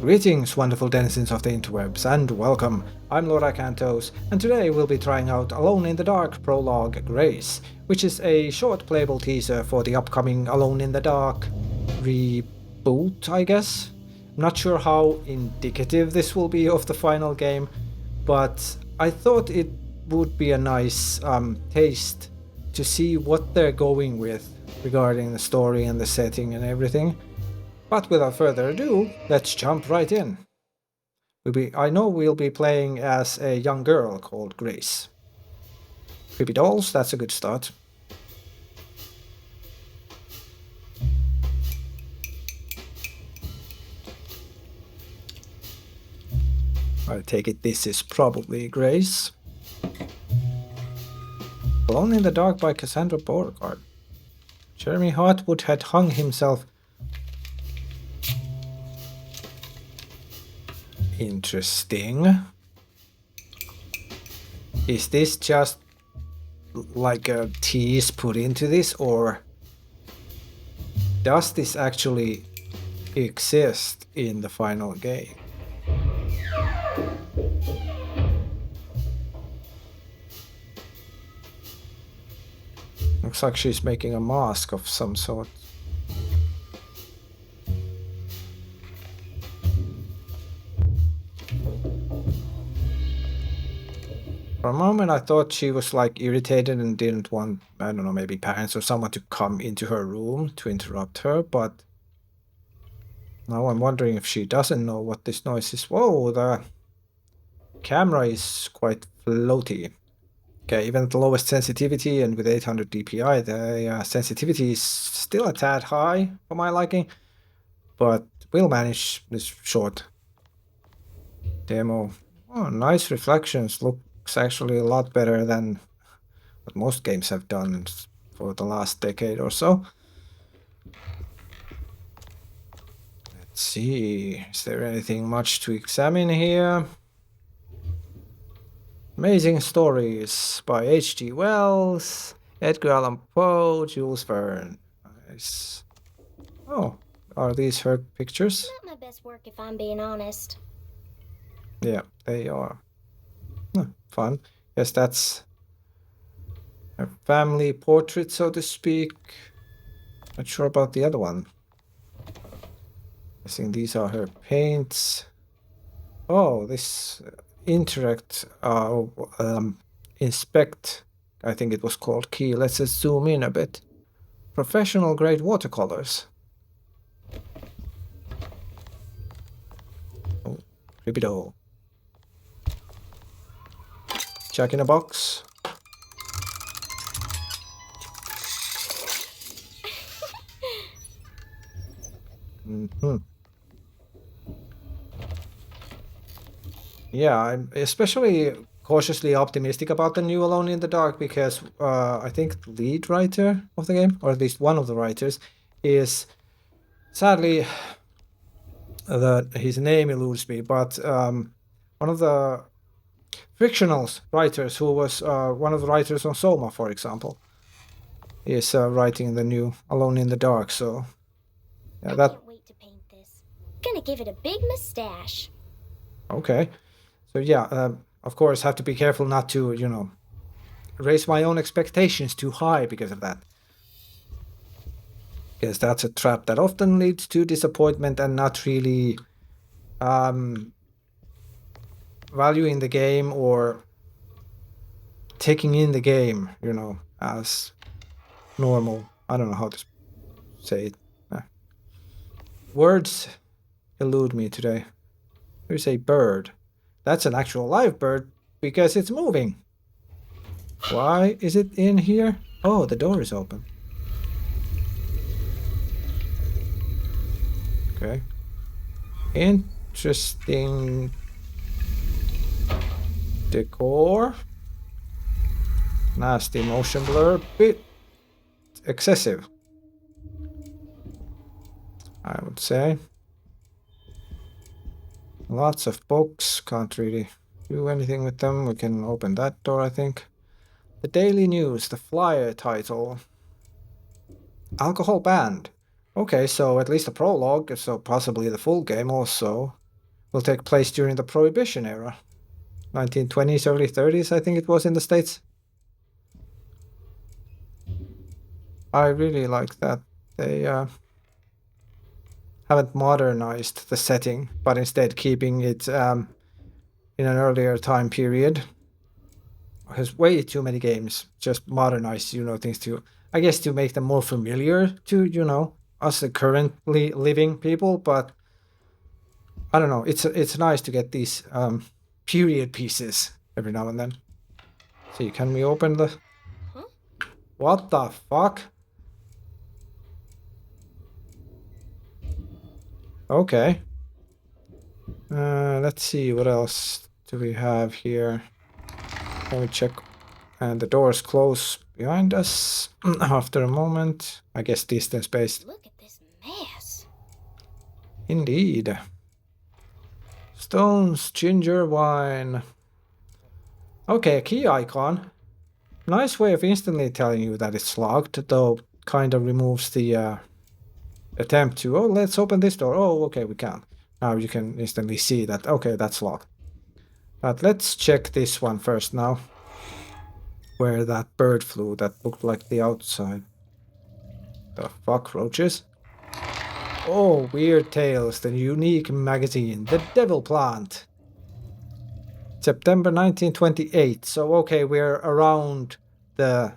Greetings, wonderful denizens of the interwebs, and welcome. I'm Lord Acantos, and today we'll be trying out Alone in the Dark Prologue Grace, which is a short playable teaser for the upcoming Alone in the Dark reboot, I guess. I'm not sure how indicative this will be of the final game, but I thought it would be a nice taste to see what they're going with regarding the story and the setting and everything. But without further ado, let's jump right in. I know we'll be playing as a young girl called Grace. Creepy dolls, that's a good start. I take it this is probably Grace. Alone in the Dark by Cassandra Beauregard. Jeremy Hartwood had hung himself. Interesting. Is this just like a tease put into this, or does this actually exist in the final game? Looks like she's making a mask of some sort. For a moment I thought she was like irritated and didn't want, I don't know, maybe parents or someone to come into her room to interrupt her, but now I'm wondering if she doesn't know what this noise is. Whoa, the camera is quite floaty. Okay, even at the lowest sensitivity and with 800 dpi, the sensitivity is still a tad high for my liking, but we'll manage this short demo. Oh, nice reflections. Looks actually a lot better than what most games have done for the last decade or so. Let's see, is there anything much to examine here? Amazing Stories by H.G. Wells, Edgar Allan Poe, Jules Verne. Nice. Oh, are these her pictures? Not my best work if I'm being honest. Yeah, they are. Fun. Yes, that's a family portrait, so to speak. Not sure about the other one. I think these are her paints. Oh, this interact, inspect, I think it was called key. Let's just zoom in a bit. Professional grade watercolors. Oh, creepy doll. Jack in a box. Yeah, I'm especially cautiously optimistic about the new Alone in the Dark because I think the lead writer of the game, or at least one of the writers, is sadly his name eludes me, but one of the fictional writers who was one of the writers on Soma, for example, is writing the new Alone in the Dark. So yeah, I can't wait to paint this. Gonna give it a big mustache. Okay. So yeah, of course, have to be careful not to, you know, raise my own expectations too high because of that. Because that's a trap that often leads to disappointment and not really valuing the game or taking in the game, you know, as normal. I don't know how to say it. Words elude me today. Here's a bird. That's an actual live bird because it's moving. Why is it in here? Oh, the door is open. Okay. Interesting decor. Nasty motion blur. Bit excessive, I would say. Lots of books. Can't really do anything with them. We can open that door, I think. The Daily News, the flyer title. Alcohol banned. Okay, so at least the prologue, so possibly the full game also. will take place during the Prohibition era. 1920s, early 30s, I think it was in the States. I really like that they haven't modernized the setting, but instead keeping it in an earlier time period. There's way too many games just modernize, things to, I guess, to make them more familiar to, us the currently living people. But I don't know. It's nice to get these period pieces every now and then. See, can we open the? Huh? What the fuck? Okay. Let's see, what else do we have here? Can we check? And the doors close behind us after a moment. I guess distance-based. Look at this mess. Indeed. Stones, ginger wine. Okay, a key icon. Nice way of instantly telling you that it's locked, though kind of removes the attempt to, oh, let's open this door. Oh, okay, we can't. Now you can instantly see that, okay, that's locked. But let's check this one first now. Where that bird flew that looked like the outside. The fuck, roaches? Oh, Weird Tales, the unique magazine. The Devil Plant. September 1928. So, okay, we're around the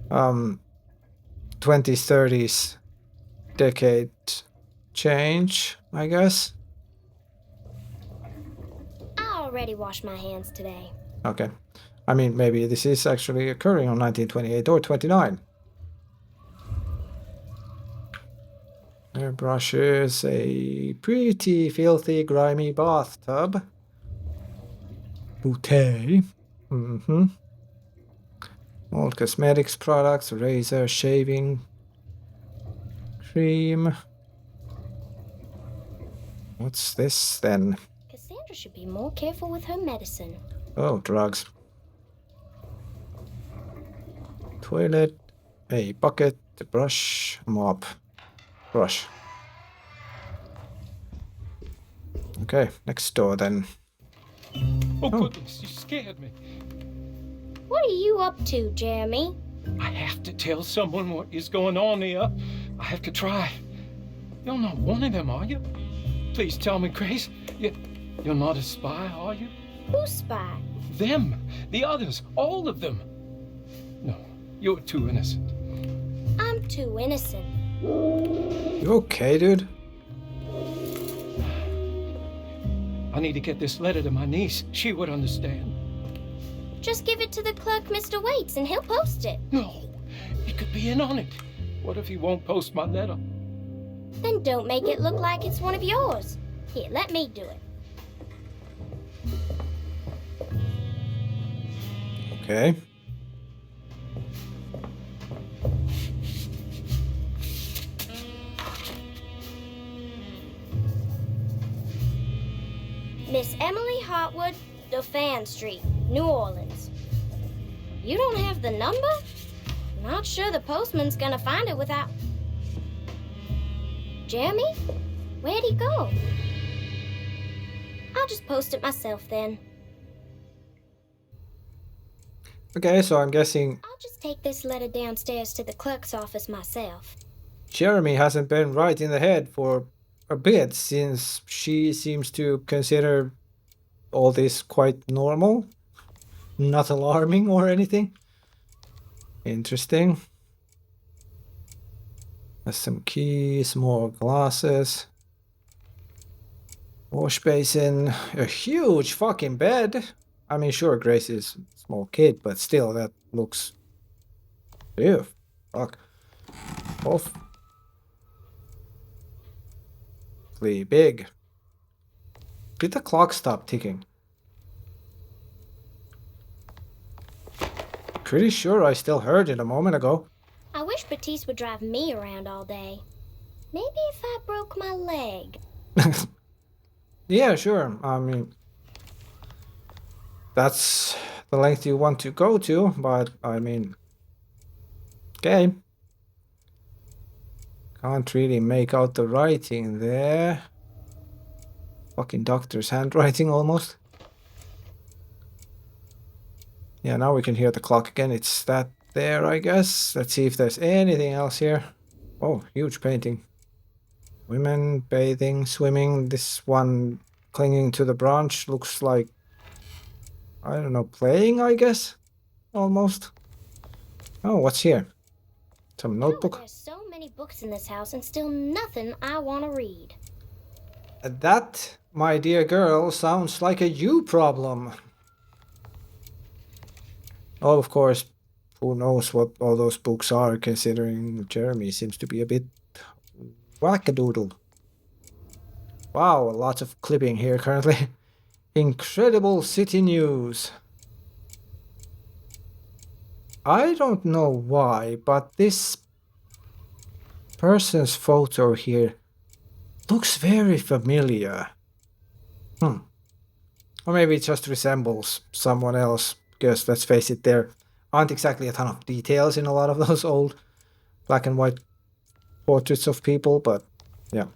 20s, 30s decade change, I guess. I already washed my hands today. Okay. I mean, maybe this is actually occurring on 1928 or 29. Airbrushes, a pretty filthy, grimy bathtub. Bouteille. Old cosmetics products, razor, shaving cream. What's this then? Cassandra should be more careful with her medicine. Oh, drugs. Toilet, a bucket, a brush, mop, brush. Okay, next door then. Oh, goodness, you scared me. What are you up to, Jeremy? I have to tell someone what is going on here. I have to try. You're not one of them, are you? Please tell me, Grace. You're not a spy, are you? Who's spy? Them. The others. All of them. No, you're too innocent. I'm too innocent. You okay, dude? I need to get this letter to my niece. She would understand. Just give it to the clerk, Mr. Waits, and he'll post it. No, he could be in on it. What if he won't post my letter? Then don't make it look like it's one of yours. Here, let me do it. Okay. Miss Emily Hartwood, Dauphin Street, New Orleans. You don't have the number? Not sure the postman's gonna find it without... Jeremy? Where'd he go? I'll just post it myself then. Okay, so I'm guessing I'll just take this letter downstairs to the clerk's office myself. Jeremy hasn't been right in the head for a bit, since she seems to consider all this quite normal, not alarming or anything. Interesting. There's some keys, more glasses, wash basin, a huge fucking bed. I mean, sure, Grace is a small kid, but still, that looks... Ew, fuck. Awfully big. Did the clock stop ticking? Pretty sure I still heard it a moment ago. I wish Batiste would drive me around all day. Maybe if I broke my leg. Yeah, sure. I mean, that's the length you want to go to, but I mean, okay. Can't really make out the writing there. Fucking doctor's handwriting almost. Yeah, now we can hear the clock again. It's that there, I guess. Let's see if there's anything else here. Oh, huge painting. Women bathing, swimming. This one clinging to the branch looks like, I don't know, playing, I guess? Almost. Oh, what's here? Some notebook. There's so many books in this house and still nothing I want to read. That, my dear girl, sounds like a you problem. Oh, of course, who knows what all those books are, considering Jeremy seems to be a bit wackadoodle. Wow, lots of clipping here currently. Incredible city news. I don't know why, but this person's photo here looks very familiar. Or maybe it just resembles someone else, because let's face it, there aren't exactly a ton of details in a lot of those old black and white portraits of people, but yeah.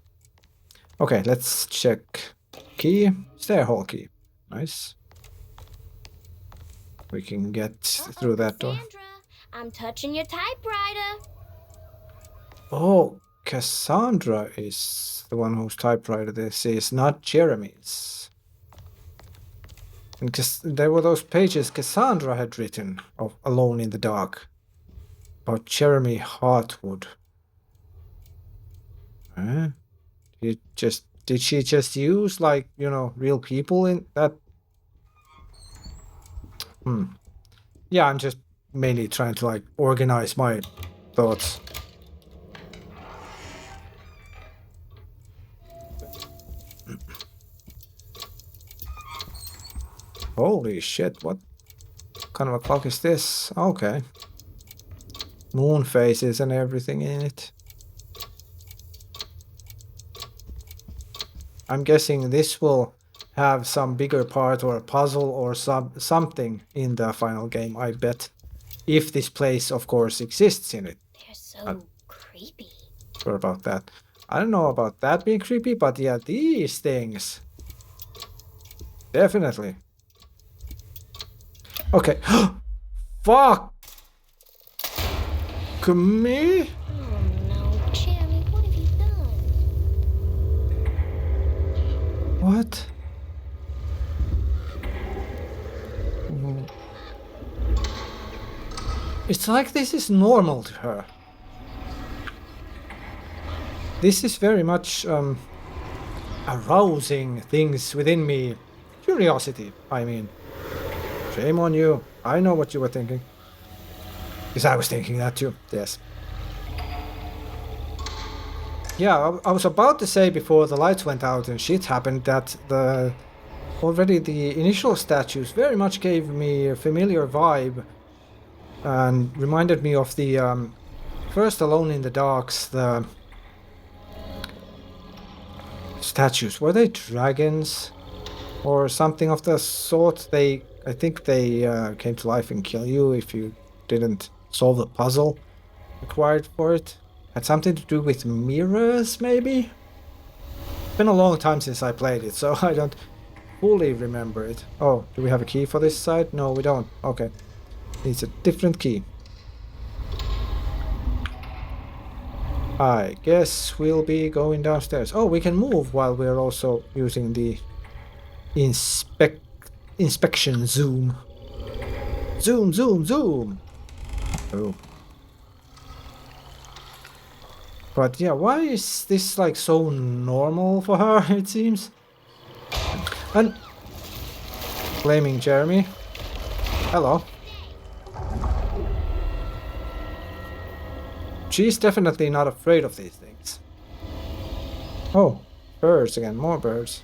Okay, let's check. Key, stair hall key. Nice. We can get through that door. Cassandra, I'm touching your typewriter. Oh, Cassandra is the one whose typewriter this is, not Jeremy's. And there were those pages Cassandra had written of Alone in the Dark about Jeremy Hartwood. Huh? Did she just use, like, you know, real people in that? Yeah, I'm just mainly trying to, like, organize my thoughts. Holy shit, what kind of a clock is this? Okay. Moon phases and everything in it. I'm guessing this will have some bigger part or a puzzle or something in the final game, I bet. If this place, of course, exists in it. They're so creepy. Sure about that. I don't know about that being creepy, but yeah, these things. Definitely. Okay. Fuck! Me? Oh no, Jeremy, what have you done? What? It's like this is normal to her. This is very much arousing things within me. Curiosity, I mean. Shame on you. I know what you were thinking. Because I was thinking that too, yes. Yeah, I was about to say before the lights went out and shit happened that already the initial statues very much gave me a familiar vibe and reminded me of the first Alone in the Darks, the statues. Were they dragons or something of the sort? I think they came to life and kill you if you didn't solve the puzzle required for it. Had something to do with mirrors, maybe? It's been a long time since I played it, so I don't fully remember it. Oh, do we have a key for this side? No, we don't. Okay. It's a different key. I guess we'll be going downstairs. Oh, we can move while we're also using the inspection zoom. Zoom, zoom, zoom! Oh. But yeah, why is this like so normal for her, it seems? And blaming Jeremy. Hello. She's definitely not afraid of these things. Oh, birds again, more birds.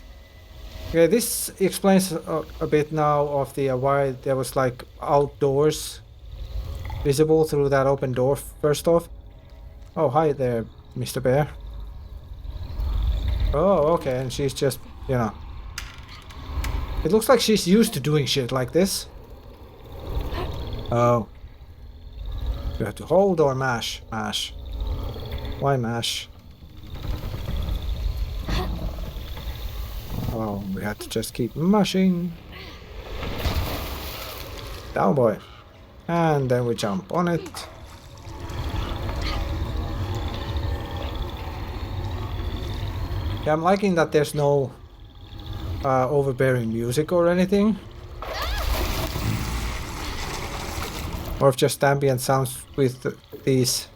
Okay, this explains a bit now of the why there was like outdoors visible through that open door first off. Oh, hi there, Mr. Bear. Oh, okay, and she's just, you know. It looks like she's used to doing shit like this. Oh. You have to hold or mash? Mash. Why mash? Oh, we had to just keep mashing. Down, boy. And then we jump on it. Yeah, I'm liking that there's no overbearing music or anything. Or if just ambient sounds with these.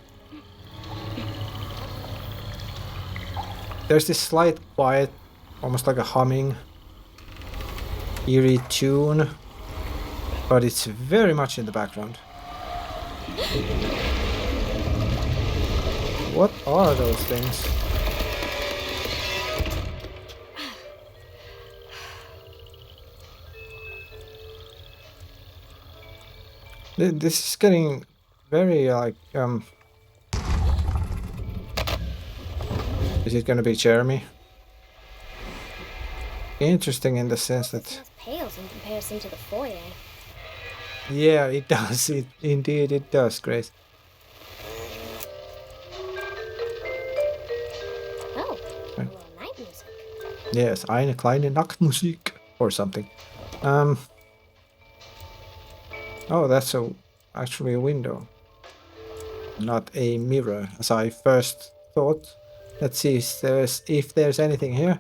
There's this slight quiet, almost like a humming, eerie tune, but it's very much in the background. What are those things? This is getting very like is it gonna be Jeremy? Interesting in the sense that It pales in comparison to the foyer. yeah, it does. Indeed it does, Grace. Oh, a little night music. Yes, eine kleine Nachtmusik or something. Oh, that's actually a window, not a mirror, as I first thought. Let's see if there's anything here.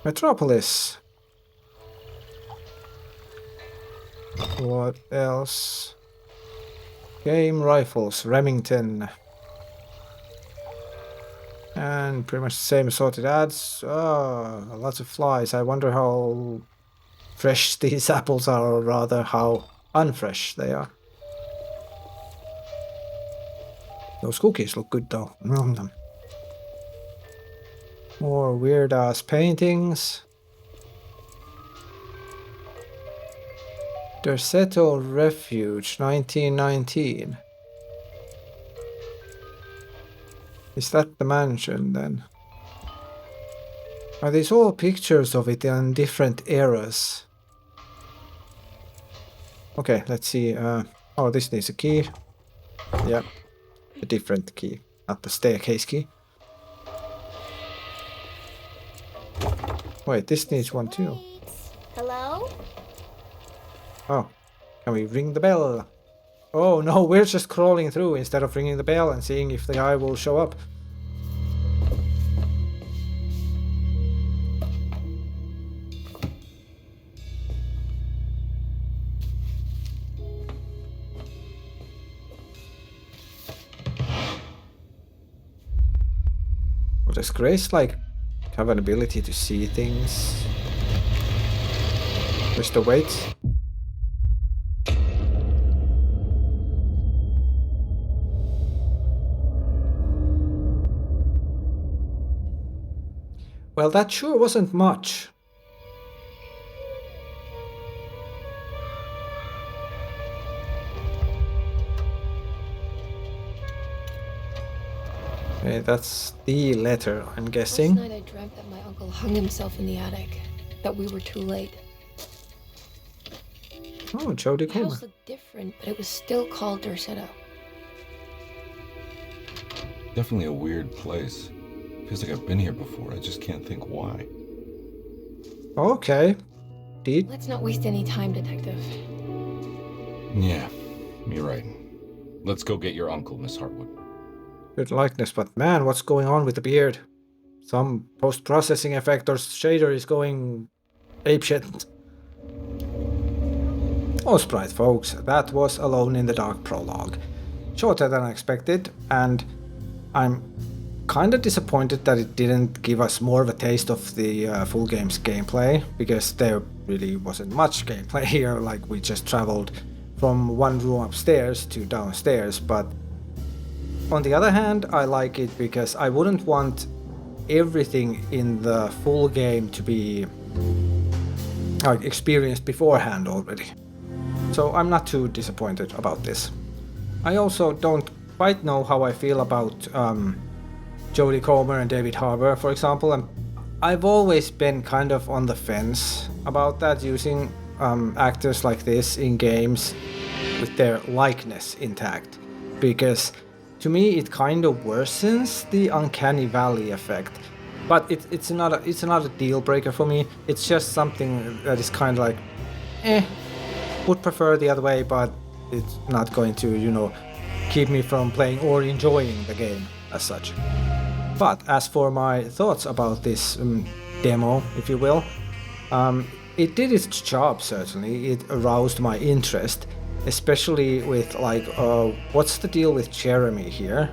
Metropolis. What else? Game rifles, Remington. And pretty much the same assorted ads. Oh, lots of flies. I wonder how fresh these apples are, or rather how unfresh they are. Those cookies look good though. More weird ass paintings. Derceto Refuge 1919. Is that the mansion then? Are these all pictures of it in different eras? Okay, let's see. Oh, this needs a key. Yeah, a different key, not the staircase key. Wait, this needs one too. Hello? Oh, can we ring the bell? Oh no, we're just crawling through instead of ringing the bell and seeing if the guy will show up. Does Grace like have an ability to see things? Just the wait. Well, that sure wasn't much. Okay, that's the letter, I'm guessing. Last night I dreamt that my uncle hung himself in the attic, that we were too late. Oh, Jodie The Comer. house looked different, but it was still called Derceto. Definitely a weird place. Feels like I've been here before. I just can't think why. Okay. Did Let's not waste any time, Detective. Yeah, you're right. Let's go get your uncle, Miss Hartwood. good likeness, but man, what's going on with the beard? Some post-processing effect or shader is going apeshit. Alright folks, that was Alone in the Dark Prologue. Shorter than I expected, and I'm kinda disappointed that it didn't give us more of a taste of the full game's gameplay, because there really wasn't much gameplay here, like we just traveled from one room upstairs to downstairs, but on the other hand, I like it because I wouldn't want everything in the full game to be experienced beforehand already. So I'm not too disappointed about this. I also don't quite know how I feel about Jodie Comer and David Harbour, for example. And I've always been kind of on the fence about that, using actors like this in games with their likeness intact, because to me it kind of worsens the uncanny valley effect. But it's not a deal breaker for me. It's just something that is kind of like, would prefer the other way, but it's not going to, you know, keep me from playing or enjoying the game as such. But as for my thoughts about this demo, if you will, it did its job, certainly. It aroused my interest, especially with like, what's the deal with Jeremy here?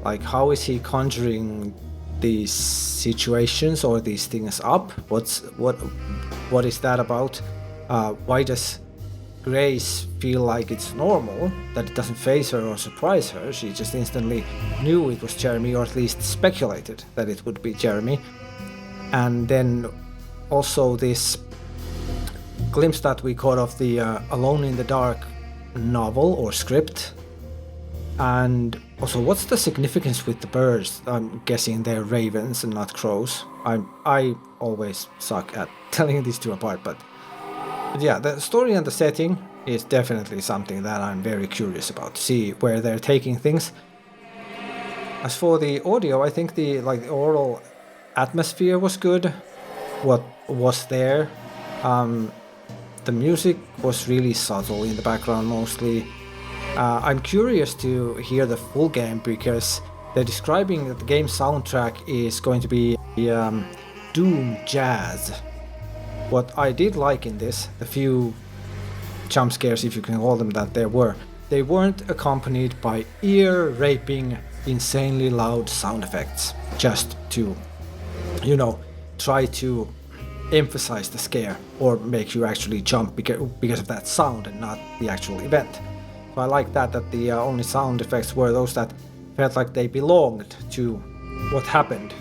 Like, how is he conjuring these situations or these things up? What is that about? Why does Grace feel like it's normal, that it doesn't faze her or surprise her? She just instantly knew it was Jeremy, or at least speculated that it would be Jeremy. And then also this glimpse that we caught of the Alone in the Dark novel or script. And also, what's the significance with the birds? I'm guessing they're ravens and not crows. I always suck at telling these two apart, but yeah, the story and the setting is definitely something that I'm very curious about, to see where they're taking things. As for the audio, I think the oral atmosphere was good. What was there? The music was really subtle in the background mostly. I'm curious to hear the full game, because they're describing that the game soundtrack is going to be doom jazz. What I did like in this, the few jump scares, if you can call them that, they weren't accompanied by ear-raping, insanely loud sound effects, just to, you know, try to emphasize the scare or make you actually jump because of that sound and not the actual event. So I like that the only sound effects were those that felt like they belonged to what happened.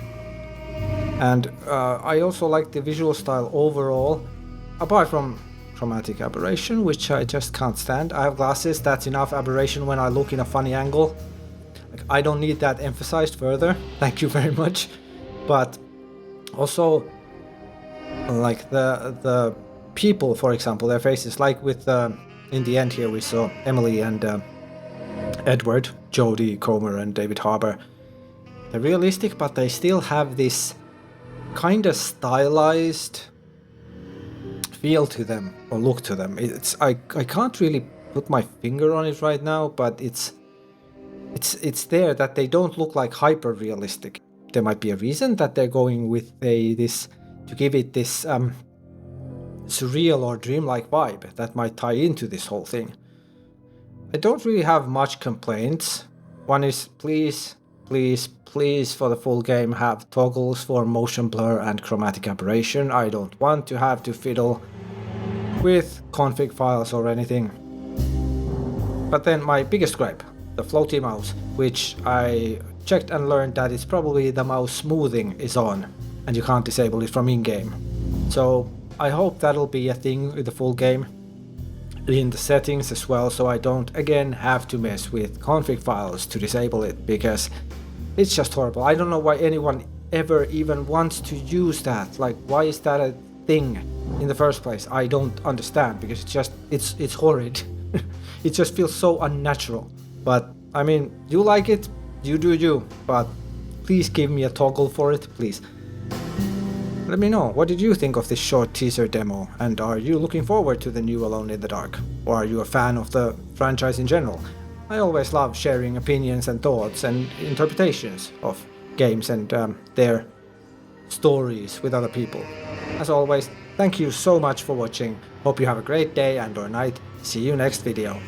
And I also like the visual style overall, apart from chromatic aberration, which I just can't stand. I have glasses, that's enough aberration when I look in a funny angle. Like, I don't need that emphasized further, thank you very much. But also, like the people, for example, their faces, like with in the end here we saw Emily and Edward, Jodie Comer and David Harbour. They're realistic, but they still have this kind of stylized feel to them, or look to them. I can't really put my finger on it right now, but it's there that they don't look like hyper realistic. There might be a reason that they're going with this to give it this surreal or dreamlike vibe that might tie into this whole thing. I don't really have much complaints. One is, please for the full game have toggles for motion blur and chromatic aberration. I don't want to have to fiddle with config files or anything. But then my biggest gripe, the floaty mouse, which I checked and learned that it's probably the mouse smoothing is on and you can't disable it from in-game. So I hope that'll be a thing with the full game in the settings as well, so I don't again have to mess with config files to disable it, because it's just horrible. I don't know why anyone ever even wants to use that. Like, why is that a thing in the first place? I don't understand, because it's horrid. It just feels so unnatural. But I mean, you like it, you do you, but please give me a toggle for it, please. Let me know, what did you think of this short teaser demo, and are you looking forward to the new Alone in the Dark? Or are you a fan of the franchise in general? I always love sharing opinions and thoughts and interpretations of games and their stories with other people. As always, thank you so much for watching, hope you have a great day and or night, see you next video.